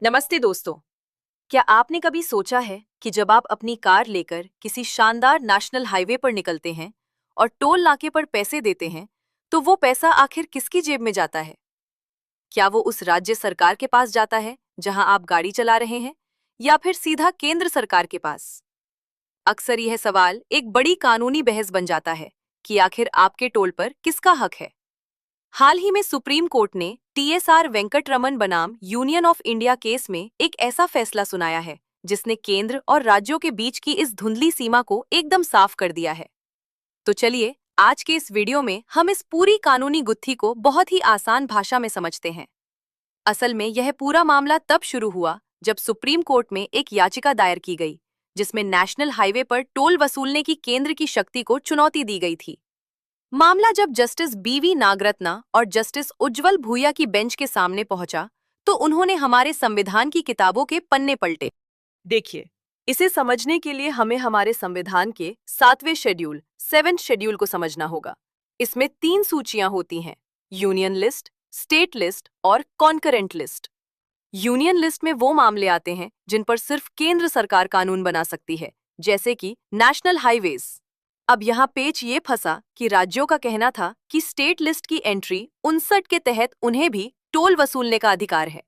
नमस्ते दोस्तों। क्या आपने कभी सोचा है कि जब आप अपनी कार लेकर किसी शानदार नेशनल हाईवे पर निकलते हैं और टोल नाके पर पैसे देते हैं, तो वो पैसा आखिर किसकी जेब में जाता है? क्या वो उस राज्य सरकार के पास जाता है जहां आप गाड़ी चला रहे हैं, या फिर सीधा केंद्र सरकार के पास? अक्सर यह सवाल एक बड़ी कानूनी बहस बन जाता है कि आखिर आपके टोल पर किसका हक है। हाल ही में सुप्रीम कोर्ट ने टीएसआर वेंकटरमन बनाम यूनियन ऑफ इंडिया केस में एक ऐसा फैसला सुनाया है जिसने केंद्र और राज्यों के बीच की इस धुंधली सीमा को एकदम साफ कर दिया है। तो चलिए, आज के इस वीडियो में हम इस पूरी कानूनी गुत्थी को बहुत ही आसान भाषा में समझते हैं। असल में यह पूरा मामला तब शुरू हुआ जब सुप्रीम कोर्ट में एक याचिका दायर की गई, जिसमें नेशनल हाईवे पर टोल वसूलने की केंद्र की शक्ति को चुनौती दी गई थी। मामला जब जस्टिस बीवी नागरत्ना और जस्टिस उज्जवल भूया की बेंच के सामने पहुंचा, तो उन्होंने हमारे संविधान की किताबों के पन्ने पलटे। देखिए, इसे समझने के लिए हमें हमारे संविधान के 7वें शेड्यूल 7th शेड्यूल को समझना होगा। इसमें 3 सूचियां होती हैं: यूनियन लिस्ट, स्टेट लिस्ट और कॉन्करेंट लिस्ट। यूनियन लिस्ट में वो मामले आते हैं जिन पर सिर्फ केंद्र सरकार कानून बना सकती है, जैसे कि नेशनल हाईवेज। अब यहाँ पेच ये फंसा कि राज्यों का कहना था कि स्टेट लिस्ट की एंट्री 59 के तहत उन्हें भी टोल वसूलने का अधिकार है।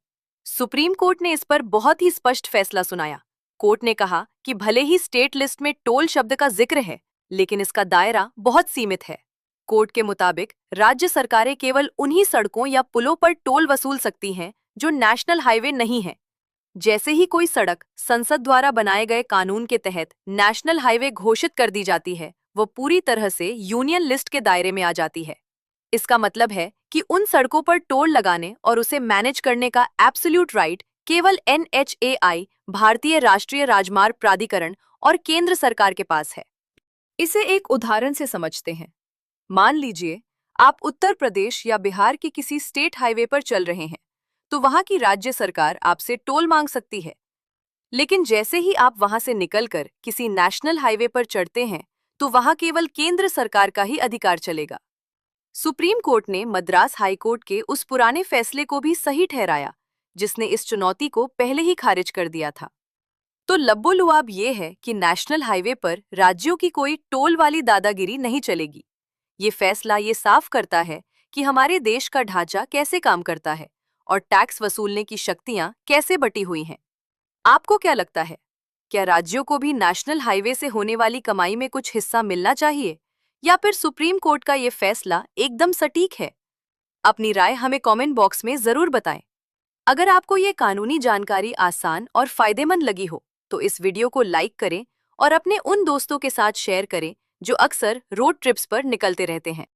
सुप्रीम कोर्ट ने इस पर बहुत ही स्पष्ट फैसला सुनाया। कोर्ट ने कहा कि भले ही स्टेट लिस्ट में टोल शब्द का जिक्र है, लेकिन इसका दायरा बहुत सीमित है। कोर्ट के मुताबिक राज्य सरकारें केवल उन्हीं सड़कों या पुलों पर टोल वसूल सकती हैं जो नेशनल हाईवे नहीं है। जैसे ही कोई सड़क संसद द्वारा बनाए गए कानून के तहत नेशनल हाईवे घोषित कर दी जाती है, वो पूरी तरह से यूनियन लिस्ट के दायरे में आ जाती है। इसका मतलब है कि उन सड़कों पर टोल लगाने और उसे मैनेज करने का एब्सोल्यूट राइट केवल एनएचएआई, भारतीय राष्ट्रीय राजमार्ग प्राधिकरण और केंद्र सरकार के पास है। इसे एक उदाहरण से समझते हैं। मान लीजिए आप उत्तर प्रदेश या बिहार के किसी स्टेट हाईवे पर चल रहे हैं, तो वहां की राज्य सरकार आपसे टोल मांग सकती है। लेकिन जैसे ही आप वहां से निकलकर किसी नेशनल हाईवे पर चढ़ते हैं, तो वहां केवल केंद्र सरकार का ही अधिकार चलेगा। सुप्रीम कोर्ट ने मद्रास हाई कोर्ट के उस पुराने फैसले को भी सही ठहराया, जिसने इस चुनौती को पहले ही खारिज कर दिया था। तो लब्बो-लुआब ये है कि नेशनल हाईवे पर राज्यों की कोई टोल वाली दादागिरी नहीं चलेगी। ये फैसला ये साफ करता है कि हमारे देश का ढांचा कैसे काम करता है और टैक्स वसूलने की शक्तियां कैसे बटी हुई हैं। आपको क्या लगता है, क्या राज्यों को भी नेशनल हाईवे से होने वाली कमाई में कुछ हिस्सा मिलना चाहिए, या फिर सुप्रीम कोर्ट का ये फैसला एकदम सटीक है? अपनी राय हमें कमेंट बॉक्स में जरूर बताएं। अगर आपको ये कानूनी जानकारी आसान और फायदेमंद लगी हो, तो इस वीडियो को लाइक करें और अपने उन दोस्तों के साथ शेयर करें जो अक्सर रोड ट्रिप्स पर निकलते रहते हैं।